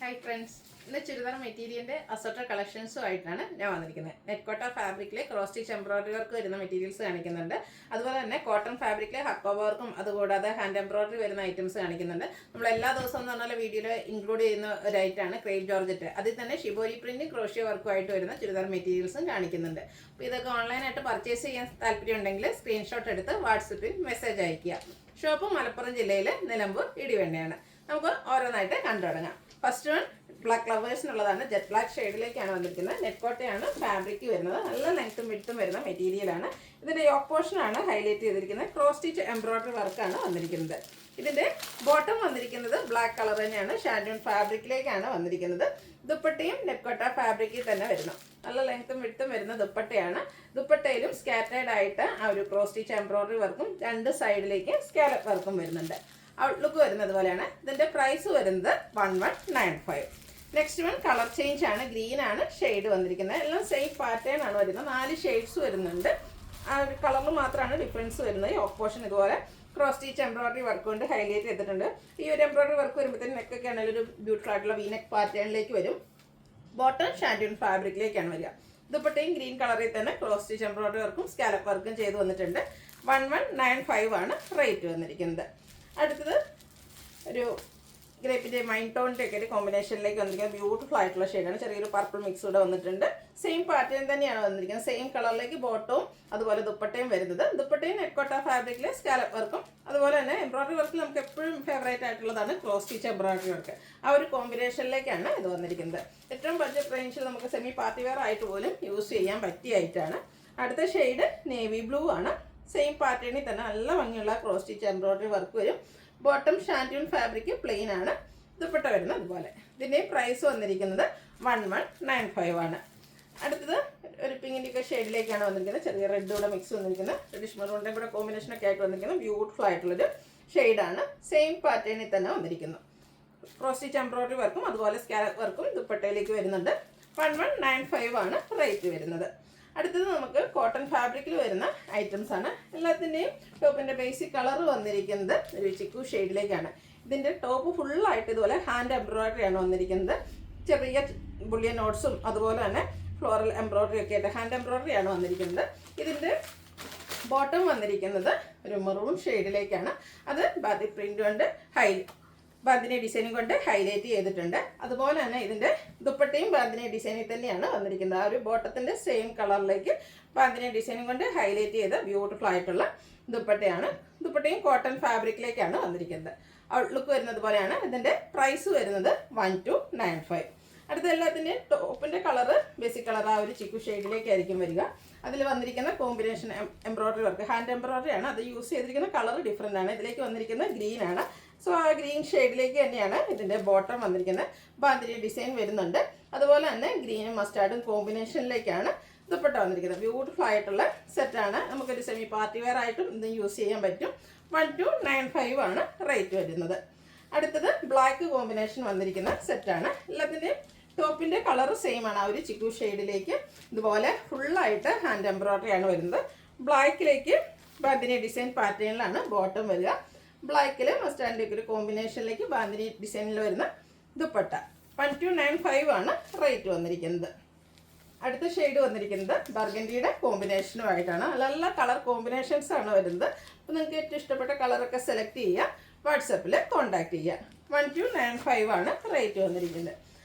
Hi friends, ഇന്ന് ചുരിദാർ മെറ്റീരിയലിൻ്റെ assorted കളക്ഷൻസുമായിട്ടാണ് ഞാൻ വന്നിരിക്കുന്നത്. നെറ്റ് കോട്ട ഫാബ്രിക്കിലെ ക്രോസ് സ്റ്റിച്ച് എംബ്രോയിഡറി വർക്ക് വരുന്ന മെറ്റീരിയൽസ് കാണിക്കുന്നുണ്ട്. അതുപോലെ തന്നെ കോട്ടൺ ഫാബ്രിക്കിലെ ഹക്കോ വർക്കും അതുകൂടാതെ ഹാൻഡ് എംബ്രോയിഡറി വരുന്ന ഐറ്റംസ് കാണിക്കുന്നുണ്ട്. നമ്മൾ എല്ലാ ദിവസവും എന്ന് പറഞ്ഞാൽ വീഡിയോയിൽ ഇൻക്ലൂഡ് ചെയ്യുന്ന ഒരു ഐറ്റമാണ് ക്രേപ്പ് ജോർജറ്റ്. അതിൽ തന്നെ ഷിബോരി പ്രിന്റും ക്രോഷ്യോ വർക്കുമായിട്ട് വരുന്ന ചുരിദാർ മെറ്റീരിയൽസും കാണിക്കുന്നുണ്ട്. അപ്പോൾ ഇതൊക്കെ ഓൺലൈനായിട്ട് പർച്ചേസ് ചെയ്യാൻ താല്പര്യമുണ്ടെങ്കിൽ സ്ക്രീൻഷോട്ട് എടുത്ത് വാട്സപ്പിൽ മെസ്സേജ് അയയ്ക്കുക. ഷോപ്പ് മലപ്പുറം ജില്ലയിലെ നിലമ്പൂർ ഇടിവണ്ണയാണ്. നമുക്ക് ഓരോന്നായിട്ട് കണ്ടു തുടങ്ങാം. ഫസ്റ്റ് വൺ ബ്ലാക്ക് ഫ്ലവേഴ്സിനുള്ളതാണ്. ജെറ്റ് ബ്ലാക്ക് ഷെയ്ഡിലേക്കാണ് വന്നിരിക്കുന്നത്. നെറ്റ് കോട്ടയാണ് ഫാബ്രിക് വരുന്നത്. നല്ല ലെങ്ത്തും വിഡ്ത്തും വരുന്ന മെറ്റീരിയലാണ്. ഇതിൻ്റെ യോക്ക് പോർഷനാണ് ഹൈലൈറ്റ് ചെയ്തിരിക്കുന്നത്. ക്രോസ് സ്റ്റിച്ച് എംബ്രോയിഡറി വർക്കാണ് വന്നിരിക്കുന്നത്. ഇതിൻ്റെ ബോട്ടം വന്നിരിക്കുന്നത് ബ്ലാക്ക് കളർ തന്നെയാണ്. ഷാൻഡൂൺ ഫാബ്രിക്കിലേക്കാണ് വന്നിരിക്കുന്നത്. ദുപ്പട്ടയും നെറ്റ് കോട്ട ഫാബ്രിക്കിൽ തന്നെ വരുന്നു. നല്ല ലെങ്ത്തും വിഡ്ത്തും വരുന്ന ദുപ്പട്ടയാണ്. ദുപ്പട്ടയിലും സ്കാറ്റേഡ് ആയിട്ട് ആ ഒരു ക്രോസ് സ്റ്റിച്ച് എംബ്രോയിഡറി വർക്കും രണ്ട് സൈഡിലേക്ക് സ്കാലപ്പ് വർക്കും വരുന്നുണ്ട്. ഔട്ട്ലുക്ക് വരുന്നത് പോലെയാണ്. ഇതിൻ്റെ പ്രൈസ് വരുന്നത് 1195. നെക്സ്റ്റ് വൺ കളർ ചേഞ്ച് ആണ്. ഗ്രീൻ ആണ് ഷെയ്ഡ് വന്നിരിക്കുന്നത്. എല്ലാം സെയിം പാറ്റേൺ ആണ് വരുന്നത്. 4 ഷെയ്ഡ്സ് വരുന്നുണ്ട്. ആ ഒരു കളറിൽ മാത്രമാണ് ഡിഫറൻസ് വരുന്നത്. യോക്ക് പോർഷൻ ഇതുപോലെ ക്രോസ് സ്റ്റിച്ച് എംബ്രോയിഡറി വർക്ക് കൊണ്ട് ഹൈലൈറ്റ് ചെയ്തിട്ടുണ്ട്. ഈ ഒരു എംബ്രോയിഡറി വർക്ക് വരുമ്പോഴത്തേക്കും നെക്കൊക്കെ ആണെങ്കിൽ ഒരു ബ്യൂട്ടിഫുൾ ആയിട്ടുള്ള വീനെക്ക് പാറ്റേണിലേക്ക് വരും. ബോട്ടം ഷാൻഡൂൺ ഫാബ്രിക്കിലേക്കാണ് വരിക. ദുപ്പട്ടയും ഗ്രീൻ കളറിൽ തന്നെ ക്രോസ് സ്റ്റിച്ച് എംബ്രോയിഡറി വർക്കും സ്കാലപ്പ് വർക്കും ചെയ്ത് വന്നിട്ടുണ്ട്. 1195 ആണ് റേറ്റ് വന്നിരിക്കുന്നത്. അടുത്തത് ഒരു ഗ്രേപ്പിൻ്റെ മൈൻ ടോണിൻ്റെ ഒക്കെ ഒരു കോമ്പിനേഷനിലേക്ക് വന്നിരിക്കുന്നത്. ബ്യൂട്ടിഫുൾ ആയിട്ടുള്ള ഷെയ്ഡാണ്. ചെറിയൊരു പർപ്പിൾ മിക്സ് കൂടെ വന്നിട്ടുണ്ട്. സെയിം പാറ്റേൺ തന്നെയാണ് വന്നിരിക്കുന്നത്. സെയിം കളറിലേക്ക് ബോട്ടവും അതുപോലെ ദുപ്പട്ടയും വരുന്നത്. ദുപ്പട്ടയും നെറ്റ് കോട്ട ഫാബ്രിക്കിലെ സ്കാലപ്പ് വർക്കും അതുപോലെ തന്നെ എംബ്രോയിഡറി വർക്കിൽ നമുക്ക് എപ്പോഴും ഫേവറേറ്റ് ആയിട്ടുള്ളതാണ് ക്രോസ് സ്റ്റിച്ച് എംബ്രോയിഡറി വർക്ക്. ആ ഒരു കോമ്പിനേഷനിലേക്കാണ് ഇത് വന്നിരിക്കുന്നത്. ഏറ്റവും ബഡ്ജറ്റ് റേഞ്ചിൽ നമുക്ക് സെമി പാർട്ടി വെയർ ആയിട്ട് പോലും യൂസ് ചെയ്യാൻ പറ്റിയ ഐറ്റാണ്. അടുത്ത ഷെയ്ഡ് നേവി ബ്ലൂ ആണ്. സെയിം പാറ്റേണിൽ തന്നെ നല്ല ഭംഗിയുള്ള ക്രോസ് സ്റ്റിച്ച് എംബ്രോയിഡറി വർക്ക് വരും. ബോട്ടം ഷാൻഡൂൺ ഫാബ്രിക് പ്ലെയിൻ ആണ്. ദുപ്പട്ട വരുന്നത് അതുപോലെ. ഇതിൻ്റെ പ്രൈസ് വന്നിരിക്കുന്നത് 1195 ആണ്. അടുത്തത് ഒരു പിങ്കിൻ്റെ ഷെയ്ഡിലേക്കാണ് വന്നിരിക്കുന്നത്. ചെറിയ റെഡ് കൂടെ മിക്സ് വന്നിരിക്കുന്നത്. റെഡിഷ് മെറൂണിൻ്റെ കൂടെ കോമ്പിനേഷനൊക്കെ ആയിട്ട് വന്നിരിക്കുന്നത്. ബ്യൂട്ടിഫുൾ ആയിട്ടുള്ളൊരു ഷെയ്ഡാണ്. സെയിം പാറ്റേണിൽ തന്നെ വന്നിരിക്കുന്നു. ക്രോസ് സ്റ്റിച്ച് എംബ്രോയിഡറി വർക്കും അതുപോലെ സ്കാലപ്പ് വർക്കും ദുപ്പട്ടയിലേക്ക് വരുന്നുണ്ട്. 1195 ആണ് റേറ്റ് വരുന്നത്. അടുത്തത് നമുക്ക് കോട്ടൺ ഫാബ്രിക്കിൽ വരുന്ന ഐറ്റംസ് ആണ്. എല്ലാത്തിൻ്റെയും ടോപ്പിൻ്റെ ബേസിക് കളർ വന്നിരിക്കുന്നത് ഒരു ചിക്കു ഷെയ്ഡിലേക്കാണ്. ഇതിൻ്റെ ടോപ്പ് ഫുള്ളായിട്ട് ഇതുപോലെ ഹാൻഡ് എംബ്രോയിഡറി ആണ് വന്നിരിക്കുന്നത്. ചെറിയ ബുള്ളിയൻ നോട്ട്സും അതുപോലെ തന്നെ ഫ്ലോറൽ എംബ്രോയിഡറി ഒക്കെ ആയിട്ട് ഹാൻഡ് എംബ്രോയിഡറി ആണ് വന്നിരിക്കുന്നത്. ഇതിൻ്റെ ബോട്ടം വന്നിരിക്കുന്നത് ഒരു മെറൂൺ ഷെയ്ഡിലേക്കാണ്. അത് ബാത്തിക് പ്രിൻ്റ് കൊണ്ട് ബാന്തിനി ഡിസൈനും കൊണ്ട് ഹൈലൈറ്റ് ചെയ്തിട്ടുണ്ട്. അതുപോലെ തന്നെ ഇതിൻ്റെ ദുപ്പട്ടയും ബാന്തിനി ഡിസൈനിൽ തന്നെയാണ് വന്നിരിക്കുന്നത്. ആ ഒരു ബോട്ടത്തിൻ്റെ സെയിം കളറിലേക്ക് ബാന്തിനി ഡിസൈനും കൊണ്ട് ഹൈലൈറ്റ് ചെയ്ത ബ്യൂട്ടിഫുൾ ആയിട്ടുള്ള ദുപ്പട്ടയാണ്. ദുപ്പട്ടയും കോട്ടൺ ഫാബ്രിക്കിലേക്കാണ് വന്നിരിക്കുന്നത്. ഔട്ട്ലുക്ക് വരുന്നത് പോലെയാണ്. ഇതിൻ്റെ പ്രൈസ് വരുന്നത് 1295. അടുത്ത എല്ലാത്തിൻ്റെയും ടോപ്പിൻ്റെ കളറ് ബേസിക് കളർ ആ ഒരു ചിക്കു ഷെയ്ഡിലേക്കായിരിക്കും വരിക. അതിൽ വന്നിരിക്കുന്ന combination embroidery work hand embroidery ആണ്. അത് യൂസ് ചെയ്തിരിക്കുന്ന കളർ ഡിഫറെൻ്റ് ആണ്. ഇതിലേക്ക് വന്നിരിക്കുന്നത് ഗ്രീൻ ആണ്. സോ ആ ഗ്രീൻ ഷെയ്ഡിലേക്ക് തന്നെയാണ് ഇതിൻ്റെ ബോട്ടം വന്നിരിക്കുന്നത്. ബാന്തിനി ഡിസൈൻ വരുന്നുണ്ട്. അതുപോലെ തന്നെ ഗ്രീനും മസ്റ്റാർഡും കോമ്പിനേഷനിലേക്കാണ് ദുപ്പട്ട വന്നിരിക്കുന്നത്. ബ്യൂട്ടിഫുൾ ആയിട്ടുള്ള സെറ്റാണ്. നമുക്കൊരു സെമി പാർട്ടി വെയർ ആയിട്ടും ഇത് യൂസ് ചെയ്യാൻ പറ്റും. 1295 ആണ് റേറ്റ് വരുന്നത്. അടുത്തത് ബ്ലാക്ക് കോമ്പിനേഷൻ വന്നിരിക്കുന്ന സെറ്റാണ്. എല്ലാത്തിൻ്റെയും ടോപ്പിൻ്റെ കളർ സെയിം ആണ്. ആ ഒരു ചിക്കു ഷെയ്ഡിലേക്ക് ഇതുപോലെ ഫുള്ളായിട്ട് ഹാൻഡ് എംബ്രോയിഡറി ആണ് വരുന്നത്. ബ്ലാക്കിലേക്ക് ബാന്തിനി ഡിസൈൻ പാറ്റേണിലാണ് ബോട്ടം വരിക. ബ്ലാക്കിൽ മസ്റ്റാൻഡ് ഒരു കോമ്പിനേഷനിലേക്ക് ബാന്തിനി ഡിസൈനിൽ വരുന്ന ദുപ്പട്ട. 1295 ആണ് റേറ്റ് വന്നിരിക്കുന്നത്. അടുത്ത ഷെയ്ഡ് വന്നിരിക്കുന്നത് ബർഗൻഡിയുടെ കോമ്പിനേഷനുമായിട്ടാണ്. നല്ല കളർ കോമ്പിനേഷൻസ് ആണ് വരുന്നത്. അപ്പോൾ നിങ്ങൾക്ക് ഏറ്റവും ഇഷ്ടപ്പെട്ട കളറൊക്കെ സെലക്ട് ചെയ്യുക. വാട്സപ്പിൽ കോൺടാക്ട് ചെയ്യുക. 1295 ആണ് റേറ്റ് വന്നിരിക്കുന്നത്.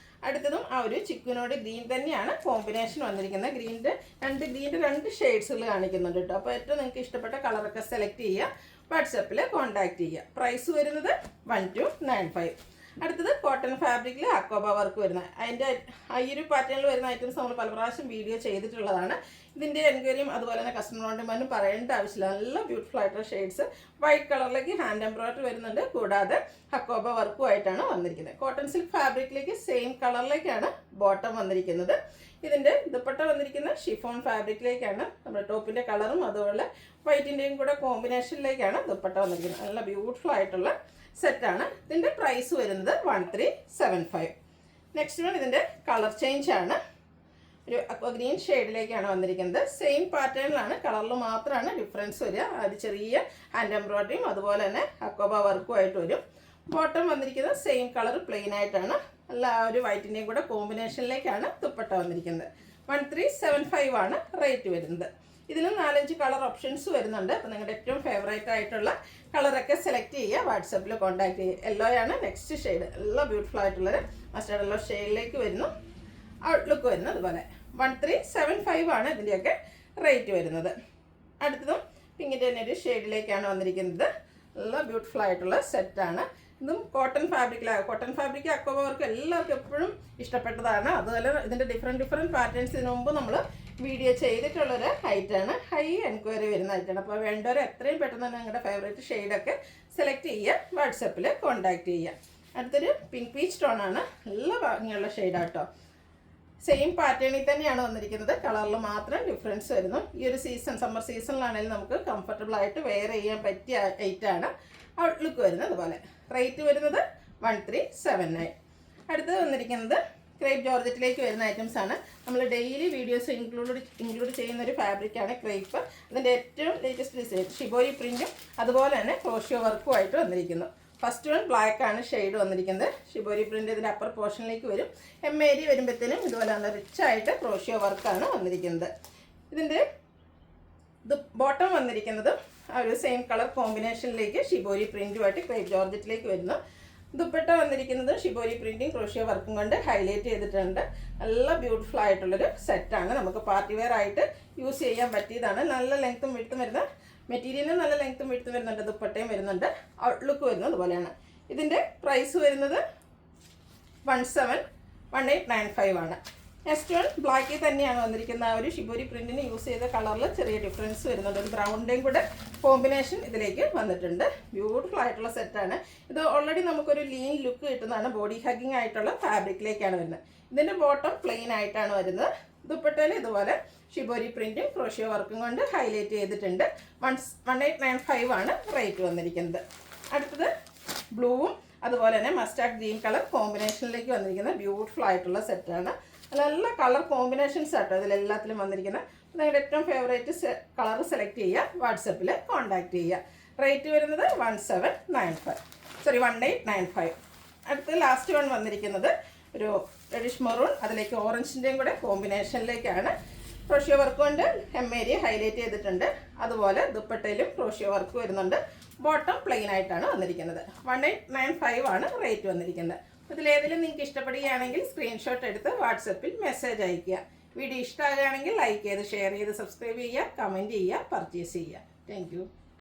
അടുത്തതും ആ ഒരു ചിക്കുനോട് ഗ്രീൻ തന്നെയാണ് കോമ്പിനേഷൻ വന്നിരിക്കുന്നത്. ഗ്രീനിൻ്റെ രണ്ട് ഷെയ്ഡ്സുകൾ കാണിക്കുന്നുണ്ട് കേട്ടോ. അപ്പോൾ ഏറ്റവും നിങ്ങൾക്ക് ഇഷ്ടപ്പെട്ട കളറൊക്കെ സെലക്ട് ചെയ്യുക. വാട്സപ്പിൽ കോൺടാക്ട് ചെയ്യുക. പ്രൈസ് വരുന്നത് 1295. അടുത്തത് കോട്ടൺ ഫാബ്രിക്കിൽ അക്കോബ വർക്ക് വരുന്ന അതിൻ്റെ ഈ ഒരു പാറ്റേണിൽ വരുന്ന ഐറ്റംസ് നമ്മൾ പല പ്രാവശ്യം വീഡിയോ ചെയ്തിട്ടുള്ളതാണ്. ഇതിൻ്റെ എൻക്വയറിയും അതുപോലെ തന്നെ കസ്റ്റമർ കോൺടാക്റ്റും പറയേണ്ട ആവശ്യമില്ല. നല്ല ബ്യൂട്ടിഫുൾ ആയിട്ടുള്ള ഷെയ്ഡ്സ്. വൈറ്റ് കളറിലേക്ക് ഹാൻഡ് എംബ്രോയിഡറി വരുന്നുണ്ട്. കൂടാതെ അക്കോബ വർക്കുമായിട്ടാണ് വന്നിരിക്കുന്നത്. കോട്ടൺ സിൽക്ക് ഫാബ്രിക്കിലേക്ക് സെയിം കളറിലേക്കാണ് ബോട്ടം വന്നിരിക്കുന്നത്. ഇതിൻ്റെ ദുപ്പട്ട വന്നിരിക്കുന്ന ഷിഫോൺ ഫാബ്രിക്കിലേക്കാണ്. നമ്മുടെ ടോപ്പിൻ്റെ കളറും അതുപോലെ വൈറ്റിൻ്റെയും കൂടെ കോമ്പിനേഷനിലേക്കാണ് ദുപ്പട്ട വന്നിരിക്കുന്നത്. നല്ല ബ്യൂട്ടിഫുൾ ആയിട്ടുള്ള സെറ്റാണ്. ഇതിൻ്റെ പ്രൈസ് വരുന്നത് 1375. നെക്സ്റ്റ് വൺ ഇതിൻ്റെ കളർ ചേഞ്ച് ആണ്. ഒരു അക്വ ഗ്രീൻ ഷെയ്ഡിലേക്കാണ് വന്നിരിക്കുന്നത്. സെയിം പാറ്റേണിലാണ്, കളറിൽ മാത്രമാണ് ഡിഫറൻസ് വരിക. അത് ചെറിയ ഹാൻഡ് എംബ്രോയിഡറിയും അതുപോലെ തന്നെ അക്വബ വർക്കുമായിട്ട് വരും. ബോട്ടം വന്നിരിക്കുന്നത് സെയിം കളർ പ്ലെയിൻ ആയിട്ടാണ്. അല്ല ആ ഒരു വൈറ്റിൻ്റെയും കൂടെ കോമ്പിനേഷനിലേക്കാണ് ദുപ്പട്ട വന്നിരിക്കുന്നത്. 1375 ആണ് റേറ്റ് വരുന്നത്. ഇതിലും 4-5 കളർ ഓപ്ഷൻസ് വരുന്നുണ്ട്. അപ്പോൾ നിങ്ങളുടെ ഏറ്റവും ഫേവറേറ്റ് ആയിട്ടുള്ള കളറൊക്കെ സെലക്ട് ചെയ്യുക, വാട്സപ്പിൽ കോൺടാക്ട് ചെയ്യുക. യെല്ലോ ആണ് നെക്സ്റ്റ് ഷെയ്ഡ്. എല്ലാം ബ്യൂട്ടിഫുൾ ആയിട്ടുള്ളൊരു മസ്റ്റേർഡ് യെല്ലോ ഷെയ്ഡിലേക്ക് വരുന്നു. ഔട്ട്ലുക്ക് വരുന്നു അതുപോലെ. 1375 ആണ് ഇതിൻ്റെയൊക്കെ റേറ്റ് വരുന്നത്. അടുത്തതും പിങ്കിൻ്റെ തന്നെ ഒരു ഷെയ്ഡിലേക്കാണ് വന്നിരിക്കുന്നത്. എല്ലാം ബ്യൂട്ടിഫുൾ ആയിട്ടുള്ള സെറ്റാണ്. ഇതും കോട്ടൺ ഫാബ്രിക്കിലാണ്. കോട്ടൺ ഫാബ്രിക് അക്വവർക്ക് എല്ലാവർക്കും എപ്പോഴും ഇഷ്ടപ്പെട്ടതാണ്. അതുപോലെ ഇതിൻ്റെ ഡിഫറെൻറ്റ് പാറ്റേൺസ് ഇതിനു മുമ്പ് നമ്മൾ വീഡിയോ ചെയ്തിട്ടുള്ളൊരു ഐറ്റാണ്. ഹൈ എൻക്വയറി വരുന്ന ഐറ്റാണ്. അപ്പോൾ വേണ്ടവർ എത്രയും പെട്ടെന്ന് തന്നെ നിങ്ങളുടെ ഫേവറേറ്റ് ഷെയ്ഡൊക്കെ സെലക്ട് ചെയ്യുക, വാട്സപ്പിൽ കോൺടാക്ട് ചെയ്യുക. അടുത്തൊരു പിങ്ക് പീച്ച് ടോണാണ്. നല്ല ഭംഗിയുള്ള ഷെയ്ഡാട്ടോ. സെയിം പാറ്റേണിൽ തന്നെയാണ് വന്നിരിക്കുന്നത്, കളറിൽ മാത്രം ഡിഫറൻസ് വരുന്നു. ഈ ഒരു സമ്മർ സീസണിലാണെങ്കിലും നമുക്ക് കംഫർട്ടബിൾ ആയിട്ട് വെയർ ചെയ്യാൻ പറ്റിയ ഐറ്റാണ്. ഔട്ട്ലുക്ക് വരുന്നത് അതുപോലെ. റേറ്റ് വരുന്നത് 1379. അടുത്തത് വന്നിരിക്കുന്നത് ക്രേപ്പ് ജോർജറ്റിലേക്ക് വരുന്ന ഐറ്റംസ് ആണ്. നമ്മൾ ഡെയിലി വീഡിയോസ് ഇൻക്ലൂഡ് ചെയ്യുന്ന ഒരു ഫാബ്രിക്കാണ് ക്രേപ്പ്. അതിൻ്റെ ഏറ്റവും ലേറ്റസ്റ്റ് ഡിസൈൻ ഷിബോരി പ്രിൻറ്റും അതുപോലെ തന്നെ ക്രോഷ്യോ വർക്കുമായിട്ട് വന്നിരിക്കുന്നു. ഫസ്റ്റ് വൺ ബ്ലാക്ക് ആണ് ഷെയ്ഡ് വന്നിരിക്കുന്നത്. ഷിബോരി പ്രിൻ്റ് ഇതിൻ്റെ അപ്പർ പോർഷനിലേക്ക് വരും. എംஏരി വരുമ്പോഴത്തേനും ഇതുപോലെ നല്ല റിച്ചായിട്ട് ക്രോഷ്യോ വർക്കാണ് വന്നിരിക്കുന്നത്. ഇതിൻ്റെ ബോട്ടം വന്നിരിക്കുന്നത് ആ ഒരു സെയിം കളർ കോമ്പിനേഷനിലേക്ക് ഷിബോരി പ്രിൻറ്റുമായിട്ട് ക്രേപ്പ് ജോർജറ്റിലേക്ക് വരുന്നു. ദുപ്പട്ട വന്നിരിക്കുന്നത് ഷിബോരി പ്രിൻറ്റും ക്രോഷ്യോ വർക്കും കൊണ്ട് ഹൈലൈറ്റ് ചെയ്തിട്ടുണ്ട്. നല്ല ബ്യൂട്ടിഫുൾ ആയിട്ടുള്ളൊരു സെറ്റാണ്. നമുക്ക് പാർട്ടി വെയർ ആയിട്ട് യൂസ് ചെയ്യാൻ പറ്റിയതാണ്. നല്ല ലെങ്ത്തും വിഡ്ത്തും വരുന്ന മെറ്റീരിയലിന് നല്ല ലെങ്ത്തും വിഡ്ത്തും വരുന്നുണ്ട്. ദുപ്പട്ടയും വരുന്നുണ്ട്. ഔട്ട്ലുക്ക് വരുന്നത് അതുപോലെയാണ്. ഇതിൻ്റെ പ്രൈസ് വരുന്നത് 1895 ആണ്. നെക്സ്റ്റ് വൺ ബ്ലാക്കിൽ തന്നെയാണ് വന്നിരിക്കുന്ന. ആ ഒരു ഷിബോരി പ്രിൻറ്റിന് യൂസ് ചെയ്ത കളറിൽ ചെറിയ ഡിഫറൻസ് വരുന്നുണ്ട്. ഒരു ബ്രൗണിൻ്റെയും കൂടെ കോമ്പിനേഷൻ ഇതിലേക്ക് വന്നിട്ടുണ്ട്. ബ്യൂട്ടിഫുൾ ആയിട്ടുള്ള സെറ്റാണ്. ഇത് ഓൾറെഡി നമുക്കൊരു ലീൻ ലുക്ക് കിട്ടുന്നതാണ്. ബോഡി ഹഗ്ഗിങ് ആയിട്ടുള്ള ഫാബ്രിക്കിലേക്കാണ് വരുന്നത്. ഇതിൻ്റെ ബോട്ടം പ്ലെയിൻ ആയിട്ടാണ് വരുന്നത്. ദുപ്പട്ടയിൽ ഇതുപോലെ ഷിബോരി പ്രിൻറ്റും ക്രോഷ്യോ വർക്കും കൊണ്ട് ഹൈലൈറ്റ് ചെയ്തിട്ടുണ്ട്. 1895 ആണ് റേറ്റ് വന്നിരിക്കുന്നത്. അടുത്തത് ബ്ലൂവും അതുപോലെ തന്നെ മസ്റ്റാർഡ് ഗ്രീൻ കളർ കോമ്പിനേഷനിലേക്ക് വന്നിരിക്കുന്ന ബ്യൂട്ടിഫുൾ ആയിട്ടുള്ള സെറ്റാണ്. നല്ല കളർ കോമ്പിനേഷൻസ് ആട്ടോ ഇതിലെല്ലാത്തിലും വന്നിരിക്കുന്നത്. നിങ്ങളുടെ ഏറ്റവും ഫേവറേറ്റ് കളർ സെലക്ട് ചെയ്യുക, വാട്സപ്പിൽ കോൺടാക്ട് ചെയ്യുക. റേറ്റ് വരുന്നത് 1895. അടുത്ത ലാസ്റ്റ് വൺ വന്നിരിക്കുന്നത് ഒരു റെഡിഷ് മെറൂൺ, അതിലേക്ക് ഓറഞ്ചിൻ്റെയും കൂടെ കോമ്പിനേഷനിലേക്കാണ്. ക്രോഷ്യോ വർക്ക് കൊണ്ട് എംஏരി ഹൈലൈറ്റ് ചെയ്തിട്ടുണ്ട്. അതുപോലെ ദുപ്പട്ടയിലും ക്രോഷ്യോ വർക്ക് വരുന്നുണ്ട്. ബോട്ടം പ്ലെയിൻ ആയിട്ടാണ് വന്നിരിക്കുന്നത്. 1895 ആണ് റേറ്റ് വന്നിരിക്കുന്നത്. ഇതിലേതെങ്കിലും നിങ്ങൾക്ക് ഇഷ്ടപ്പെടുകയാണെങ്കിൽ സ്ക്രീൻഷോട്ട് എടുത്ത് വാട്സപ്പിൽ മെസ്സേജ് അയയ്ക്കുക. വീഡിയോ ഇഷ്ടമാകുകയാണെങ്കിൽ ലൈക്ക് ചെയ്ത് ഷെയർ ചെയ്ത് സബ്സ്ക്രൈബ് ചെയ്യുക, കമൻറ്റ് ചെയ്യുക, പർച്ചേസ് ചെയ്യുക. താങ്ക്